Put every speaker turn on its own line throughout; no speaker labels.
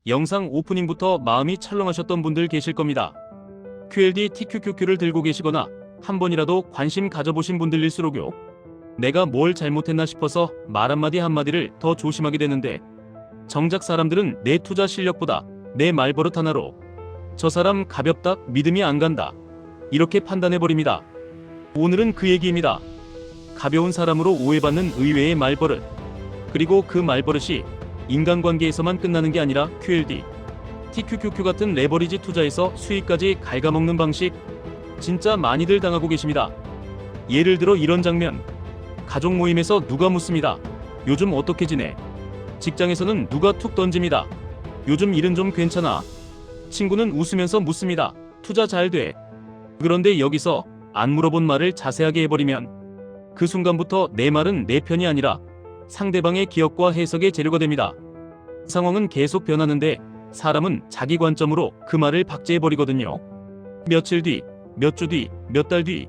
영상 오프닝부터 마음이 철렁하셨던 분들 계실 겁니다. QLD TQQQ를 들고 계시거나 한 번이라도 관심 가져보신 분들일수록요. 내가 뭘 잘못했나 싶어서 말 한마디를 더 조심하게 되는데, 정작 사람들은 내 투자 실력보다 내 말버릇 하나로 저 사람 가볍다, 믿음이 안 간다, 이렇게 판단해버립니다. 오늘은 그 얘기입니다. 가벼운 사람으로 오해받는 의외의 말버릇, 그리고 그 말버릇이 인간관계에서만 끝나는 게 아니라 QLD, TQQQ 같은 레버리지 투자에서 수익까지 갉아먹는 방식, 진짜 많이들 당하고 계십니다. 예를 들어 이런 장면. 가족 모임에서 누가 묻습니다. 요즘 어떻게 지내? 직장에서는 누가 툭 던집니다. 요즘 일은 좀 괜찮아? 친구는 웃으면서 묻습니다. 투자 잘 돼? 그런데 여기서 안 물어본 말을 자세하게 해버리면 그 순간부터 내 말은 내 편이 아니라 상대방의 기억과 해석의 재료가 됩니다. 상황은 계속 변하는데 사람은 자기 관점으로 그 말을 박제해버리거든요. 며칠 뒤, 몇 주 뒤, 몇 달 뒤,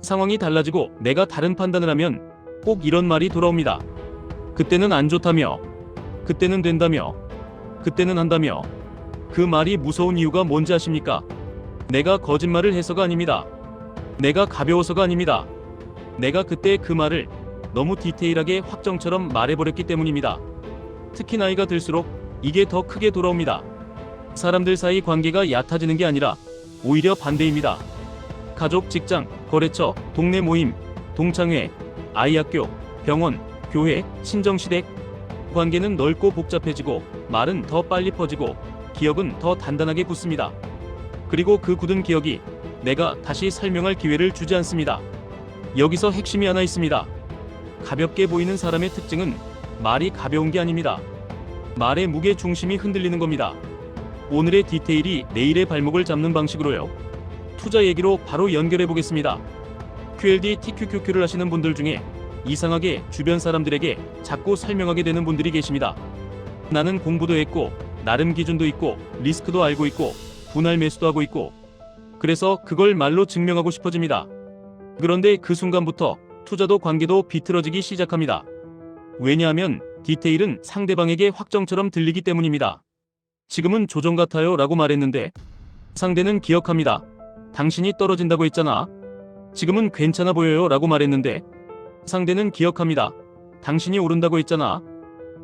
상황이 달라지고 내가 다른 판단을 하면 꼭 이런 말이 돌아옵니다. 그때는 안 좋다며, 그때는 된다며, 그때는 한다며. 그 말이 무서운 이유가 뭔지 아십니까? 내가 거짓말을 해서가 아닙니다. 내가 가벼워서가 아닙니다. 내가 그때 그 말을 너무 디테일하게 확정처럼 말해버렸기 때문입니다. 특히 나이가 들수록 이게 더 크게 돌아옵니다. 사람들 사이 관계가 얕아지는 게 아니라 오히려 반대입니다. 가족, 직장, 거래처, 동네 모임, 동창회, 아이 학교, 병원, 교회, 친정시댁. 관계는 넓고 복잡해지고 말은 더 빨리 퍼지고 기억은 더 단단하게 굳습니다. 그리고 그 굳은 기억이 내가 다시 설명할 기회를 주지 않습니다. 여기서 핵심이 하나 있습니다. 가볍게 보이는 사람의 특징은 말이 가벼운 게 아닙니다. 말의 무게 중심이 흔들리는 겁니다. 오늘의 디테일이 내일의 발목을 잡는 방식으로요. 투자 얘기로 바로 연결해 보겠습니다. QLD TQQQ를 하시는 분들 중에 이상하게 주변 사람들에게 자꾸 설명하게 되는 분들이 계십니다. 나는 공부도 했고 나름 기준도 있고 리스크도 알고 있고 분할 매수도 하고 있고, 그래서 그걸 말로 증명하고 싶어집니다. 그런데 그 순간부터 투자도 관계도 비틀어지기 시작합니다. 왜냐하면 디테일은 상대방에게 확정처럼 들리기 때문입니다. 지금은 조정 같아요 라고 말했는데 상대는 기억합니다. 당신이 떨어진다고 했잖아. 지금은 괜찮아 보여요 라고 말했는데 상대는 기억합니다. 당신이 오른다고 했잖아.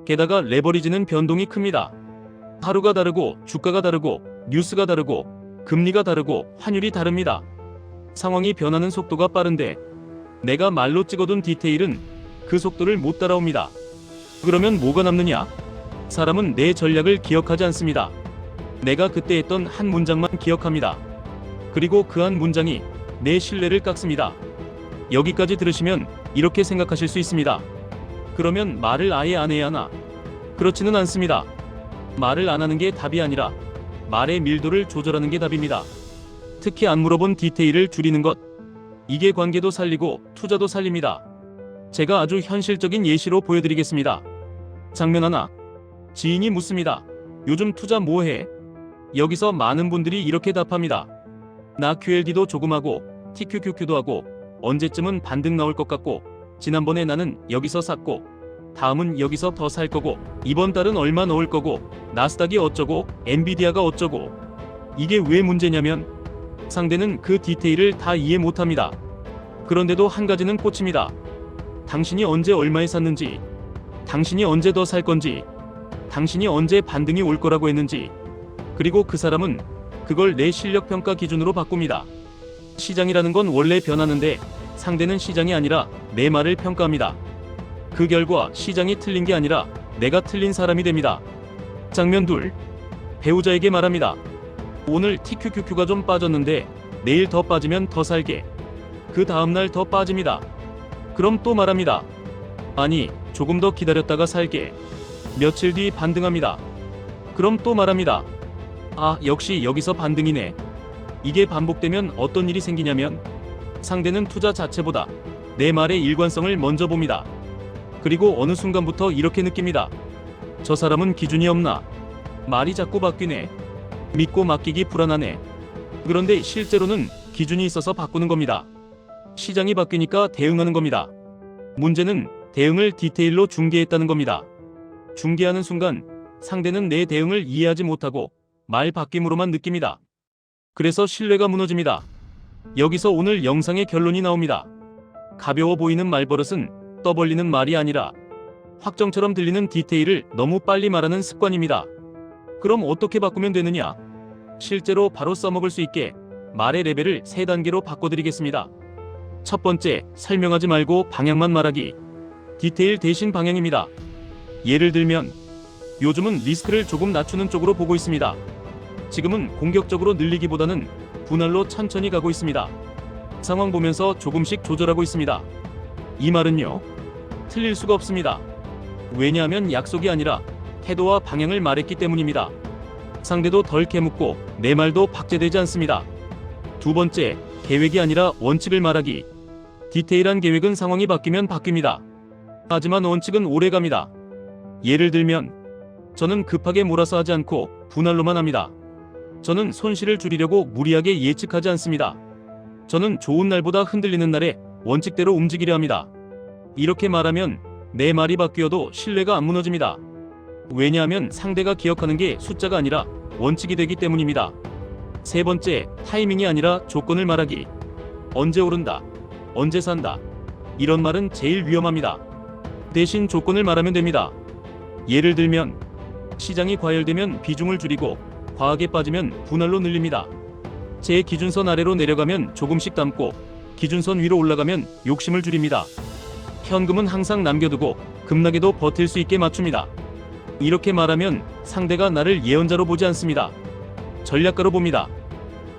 게다가 레버리지는 변동이 큽니다. 하루가 다르고 주가가 다르고 뉴스가 다르고 금리가 다르고 환율이 다릅니다. 상황이 변하는 속도가 빠른데 내가 말로 찍어둔 디테일은 그 속도를 못 따라옵니다. 그러면 뭐가 남느냐? 사람은 내 전략을 기억하지 않습니다. 내가 그때 했던 한 문장만 기억합니다. 그리고 그 한 문장이 내 신뢰를 깎습니다. 여기까지 들으시면 이렇게 생각하실 수 있습니다. 그러면 말을 아예 안 해야 하나? 그렇지는 않습니다. 말을 안 하는 게 답이 아니라 말의 밀도를 조절하는 게 답입니다. 특히 안 물어본 디테일을 줄이는 것. 이게 관계도 살리고 투자도 살립니다. 제가 아주 현실적인 예시로 보여드리겠습니다. 장면 하나. 지인이 묻습니다. 요즘 투자 뭐 해? 여기서 많은 분들이 이렇게 답합니다. 나 QLD도 조금 하고 TQQQ도 하고 언제쯤은 반등 나올 것 같고 지난번에 나는 여기서 샀고 다음은 여기서 더 살 거고 이번 달은 얼마 넣을 거고 나스닥이 어쩌고 엔비디아가 어쩌고. 이게 왜 문제냐면 상대는 그 디테일을 다 이해 못합니다. 그런데도 한 가지는 꽂힙니다. 당신이 언제 얼마에 샀는지, 당신이 언제 더 살 건지, 당신이 언제 반등이 올 거라고 했는지. 그리고 그 사람은 그걸 내 실력 평가 기준으로 바꿉니다. 시장이라는 건 원래 변하는데 상대는 시장이 아니라 내 말을 평가합니다. 그 결과 시장이 틀린 게 아니라 내가 틀린 사람이 됩니다. 장면 둘. 배우자에게 말합니다. 오늘 TQQQ가 좀 빠졌는데 내일 더 빠지면 더 살게. 그 다음날 더 빠집니다. 그럼 또 말합니다. 아니, 조금 더 기다렸다가 살게. 며칠 뒤 반등합니다. 그럼 또 말합니다. 아, 역시 여기서 반등이네. 이게 반복되면 어떤 일이 생기냐면 상대는 투자 자체보다 내 말의 일관성을 먼저 봅니다. 그리고 어느 순간부터 이렇게 느낍니다. 저 사람은 기준이 없나? 말이 자꾸 바뀌네. 믿고 맡기기 불안하네. 그런데 실제로는 기준이 있어서 바꾸는 겁니다. 시장이 바뀌니까 대응하는 겁니다. 문제는 대응을 디테일로 중계했다는 겁니다. 중계하는 순간 상대는 내 대응을 이해하지 못하고 말 바뀜으로만 느낍니다. 그래서 신뢰가 무너집니다. 여기서 오늘 영상의 결론이 나옵니다. 가벼워 보이는 말버릇은 떠벌리는 말이 아니라 확정처럼 들리는 디테일을 너무 빨리 말하는 습관입니다. 그럼 어떻게 바꾸면 되느냐? 실제로 바로 써먹을 수 있게 말의 레벨을 3단계로 바꿔드리겠습니다. 첫 번째, 설명하지 말고 방향만 말하기. 디테일 대신 방향입니다. 예를 들면, 요즘은 리스크를 조금 낮추는 쪽으로 보고 있습니다. 지금은 공격적으로 늘리기보다는 분할로 천천히 가고 있습니다. 상황 보면서 조금씩 조절하고 있습니다. 이 말은요, 틀릴 수가 없습니다. 왜냐하면 약속이 아니라 태도와 방향을 말했기 때문입니다. 상대도 덜 캐묻고 내 말도 박제되지 않습니다. 두 번째, 계획이 아니라 원칙을 말하기. 디테일한 계획은 상황이 바뀌면 바뀝니다. 하지만 원칙은 오래갑니다. 예를 들면, 저는 급하게 몰아서 하지 않고 분할로만 합니다. 저는 손실을 줄이려고 무리하게 예측하지 않습니다. 저는 좋은 날보다 흔들리는 날에 원칙대로 움직이려 합니다. 이렇게 말하면 내 말이 바뀌어도 신뢰가 안 무너집니다. 왜냐하면 상대가 기억하는 게 숫자가 아니라 원칙이 되기 때문입니다. 세 번째, 타이밍이 아니라 조건을 말하기. 언제 오른다, 언제 산다. 이런 말은 제일 위험합니다. 대신 조건을 말하면 됩니다. 예를 들면, 시장이 과열되면 비중을 줄이고 과하게 빠지면 분할로 늘립니다. 제 기준선 아래로 내려가면 조금씩 담고 기준선 위로 올라가면 욕심을 줄입니다. 현금은 항상 남겨두고 급락에도 버틸 수 있게 맞춥니다. 이렇게 말하면 상대가 나를 예언자로 보지 않습니다. 전략가로 봅니다.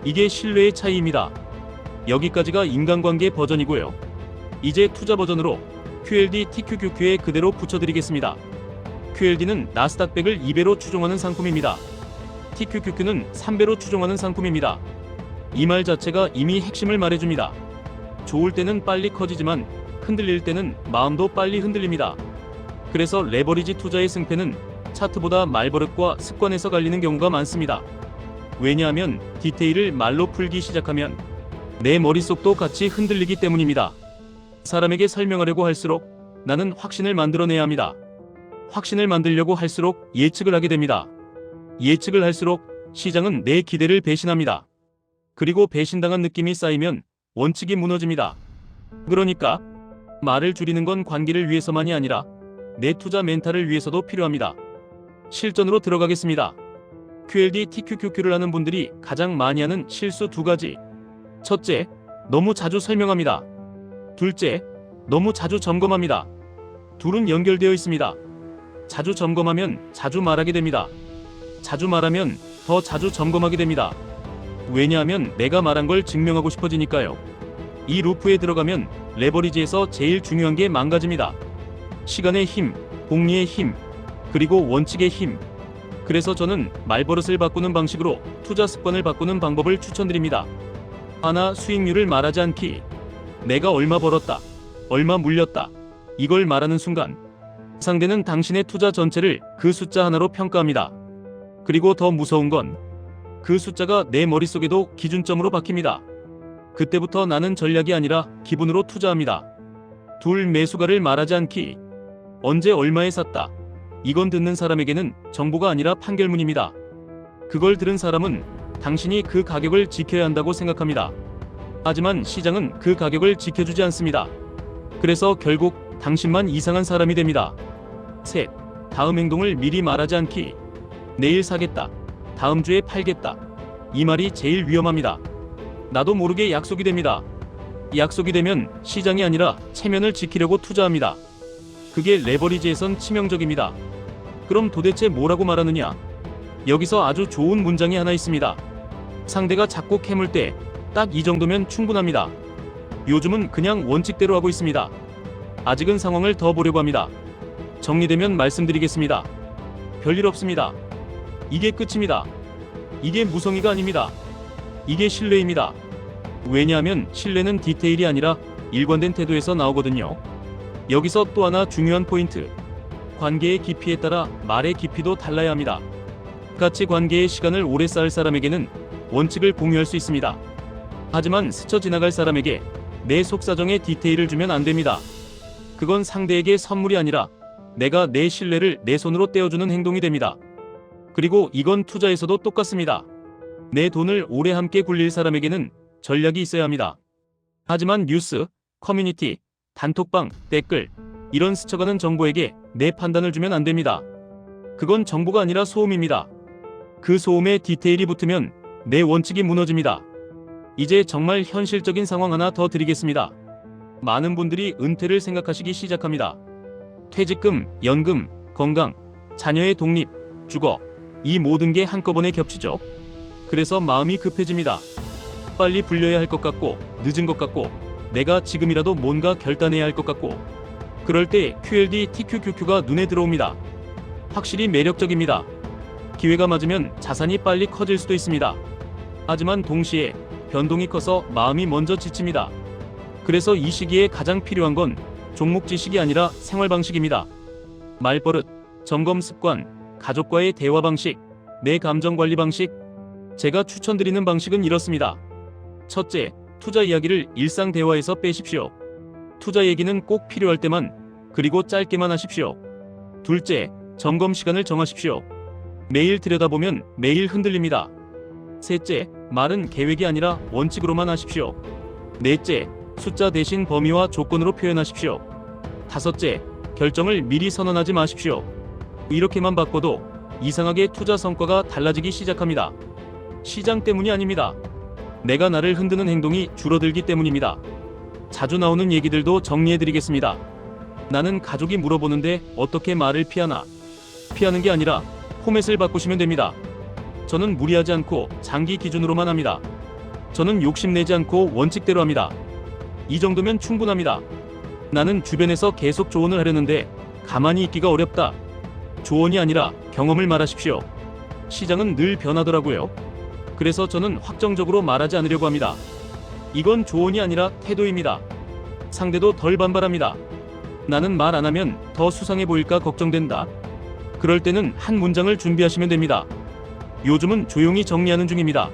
이게 신뢰의 차이입니다. 여기까지가 인간관계 버전이고요. 이제 투자 버전으로 QLD TQQQ에 그대로 붙여드리겠습니다. QLD는 나스닥 100을 2배로 추종하는 상품입니다. TQQQ는 3배로 추종하는 상품입니다. 이 말 자체가 이미 핵심을 말해줍니다. 좋을 때는 빨리 커지지만 흔들릴 때는 마음도 빨리 흔들립니다. 그래서 레버리지 투자의 승패는 차트보다 말버릇과 습관에서 갈리는 경우가 많습니다. 왜냐하면 디테일을 말로 풀기 시작하면 내 머릿속도 같이 흔들리기 때문입니다. 사람에게 설명하려고 할수록 나는 확신을 만들어내야 합니다. 확신을 만들려고 할수록 예측을 하게 됩니다. 예측을 할수록 시장은 내 기대를 배신합니다. 그리고 배신당한 느낌이 쌓이면 원칙이 무너집니다. 그러니까 말을 줄이는 건 관계를 위해서만이 아니라 내 투자 멘탈을 위해서도 필요합니다. 실전으로 들어가겠습니다. QLD TQQQ를 하는 분들이 가장 많이 하는 실수 2가지. 첫째, 너무 자주 설명합니다. 둘째, 너무 자주 점검합니다. 둘은 연결되어 있습니다. 자주 점검하면 자주 말하게 됩니다. 자주 말하면 더 자주 점검하게 됩니다. 왜냐하면 내가 말한 걸 증명하고 싶어지니까요. 이 루프에 들어가면 레버리지에서 제일 중요한 게 망가집니다. 시간의 힘, 복리의 힘, 그리고 원칙의 힘. 그래서 저는 말버릇을 바꾸는 방식으로 투자 습관을 바꾸는 방법을 추천드립니다. 하나, 수익률을 말하지 않기. 내가 얼마 벌었다, 얼마 물렸다, 이걸 말하는 순간 상대는 당신의 투자 전체를 그 숫자 하나로 평가합니다. 그리고 더 무서운 건 그 숫자가 내 머릿속에도 기준점으로 박힙니다. 그때부터 나는 전략이 아니라 기분으로 투자합니다. 둘, 매수가를 말하지 않기. 언제 얼마에 샀다. 이건 듣는 사람에게는 정보가 아니라 판결문입니다. 그걸 들은 사람은 당신이 그 가격을 지켜야 한다고 생각합니다. 하지만 시장은 그 가격을 지켜주지 않습니다. 그래서 결국 당신만 이상한 사람이 됩니다. 셋, 다음 행동을 미리 말하지 않기. 내일 사겠다, 다음 주에 팔겠다. 이 말이 제일 위험합니다. 나도 모르게 약속이 됩니다. 약속이 되면 시장이 아니라 체면을 지키려고 투자합니다. 그게 레버리지에선 치명적입니다. 그럼 도대체 뭐라고 말하느냐? 여기서 아주 좋은 문장이 하나 있습니다. 상대가 자꾸 캐물 때 딱 이 정도면 충분합니다. 요즘은 그냥 원칙대로 하고 있습니다. 아직은 상황을 더 보려고 합니다. 정리되면 말씀드리겠습니다. 별일 없습니다. 이게 끝입니다. 이게 무성의가 아닙니다. 이게 신뢰입니다. 왜냐하면 신뢰는 디테일이 아니라 일관된 태도에서 나오거든요. 여기서 또 하나 중요한 포인트. 관계의 깊이에 따라 말의 깊이도 달라야 합니다. 같이 관계의 시간을 오래 쌓을 사람에게는 원칙을 공유할 수 있습니다. 하지만 스쳐 지나갈 사람에게 내 속사정의 디테일을 주면 안 됩니다. 그건 상대에게 선물이 아니라 내가 내 신뢰를 내 손으로 떼어주는 행동이 됩니다. 그리고 이건 투자에서도 똑같습니다. 내 돈을 오래 함께 굴릴 사람에게는 전략이 있어야 합니다. 하지만 뉴스, 커뮤니티, 단톡방, 댓글, 이런 스쳐가는 정보에게 내 판단을 주면 안 됩니다. 그건 정보가 아니라 소음입니다. 그 소음에 디테일이 붙으면 내 원칙이 무너집니다. 이제 정말 현실적인 상황 하나 더 드리겠습니다. 많은 분들이 은퇴를 생각하시기 시작합니다. 퇴직금, 연금, 건강, 자녀의 독립, 주거, 이 모든 게 한꺼번에 겹치죠. 그래서 마음이 급해집니다. 빨리 불려야 할 것 같고, 늦은 것 같고, 내가 지금이라도 뭔가 결단해야 할 것 같고, 그럴 때 QLD TQQQ가 눈에 들어옵니다. 확실히 매력적입니다. 기회가 맞으면 자산이 빨리 커질 수도 있습니다. 하지만 동시에 변동이 커서 마음이 먼저 지칩니다. 그래서 이 시기에 가장 필요한 건 종목 지식이 아니라 생활 방식입니다. 말버릇, 점검 습관, 가족과의 대화 방식, 내 감정 관리 방식. 제가 추천드리는 방식은 이렇습니다. 첫째, 투자 이야기를 일상 대화에서 빼십시오. 투자 얘기는 꼭 필요할 때만, 그리고 짧게만 하십시오. 둘째, 점검 시간을 정하십시오. 매일 들여다보면 매일 흔들립니다. 셋째, 말은 계획이 아니라 원칙으로만 하십시오. 넷째, 숫자 대신 범위와 조건으로 표현하십시오. 다섯째, 결정을 미리 선언하지 마십시오. 이렇게만 바꿔도 이상하게 투자 성과가 달라지기 시작합니다. 시장 때문이 아닙니다. 내가 나를 흔드는 행동이 줄어들기 때문입니다. 자주 나오는 얘기들도 정리해드리겠습니다. 나는 가족이 물어보는데 어떻게 말을 피하나? 피하는 게 아니라 포맷을 바꾸시면 됩니다. 저는 무리하지 않고 장기 기준으로만 합니다. 저는 욕심내지 않고 원칙대로 합니다. 이 정도면 충분합니다. 나는 주변에서 계속 조언을 하려는데 가만히 있기가 어렵다. 조언이 아니라 경험을 말하십시오. 시장은 늘 변하더라고요. 그래서 저는 확정적으로 말하지 않으려고 합니다. 이건 조언이 아니라 태도입니다. 상대도 덜 반발합니다. 나는 말 안 하면 더 수상해 보일까 걱정된다. 그럴 때는 한 문장을 준비하시면 됩니다. 요즘은 조용히 정리하는 중입니다.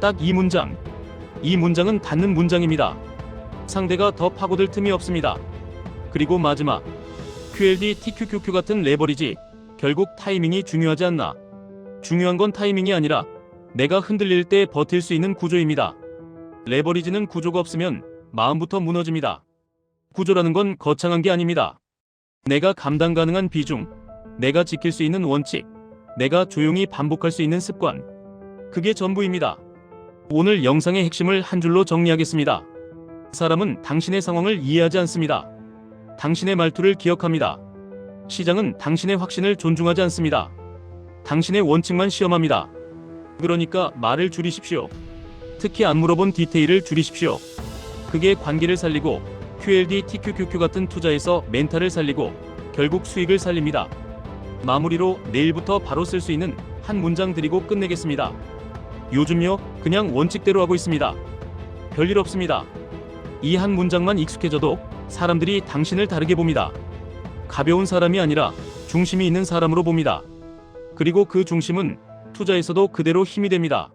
딱 이 문장. 이 문장은 닿는 문장입니다. 상대가 더 파고들 틈이 없습니다. 그리고 마지막. QLD TQQQ 같은 레버리지. 결국 타이밍이 중요하지 않나. 중요한 건 타이밍이 아니라 내가 흔들릴 때 버틸 수 있는 구조입니다. 레버리지는 구조가 없으면 마음부터 무너집니다. 구조라는 건 거창한 게 아닙니다. 내가 감당 가능한 비중, 내가 지킬 수 있는 원칙, 내가 조용히 반복할 수 있는 습관. 그게 전부입니다. 오늘 영상의 핵심을 한 줄로 정리하겠습니다. 사람은 당신의 상황을 이해하지 않습니다. 당신의 말투를 기억합니다. 시장은 당신의 확신을 존중하지 않습니다. 당신의 원칙만 시험합니다. 그러니까 말을 줄이십시오. 특히 안 물어본 디테일을 줄이십시오. 그게 관계를 살리고 QLD TQQQ 같은 투자에서 멘탈을 살리고 결국 수익을 살립니다. 마무리로 내일부터 바로 쓸 수 있는 한 문장 드리고 끝내겠습니다. 요즘요, 그냥 원칙대로 하고 있습니다. 별일 없습니다. 이 한 문장만 익숙해져도 사람들이 당신을 다르게 봅니다. 가벼운 사람이 아니라 중심이 있는 사람으로 봅니다. 그리고 그 중심은 투자에서도 그대로 힘이 됩니다.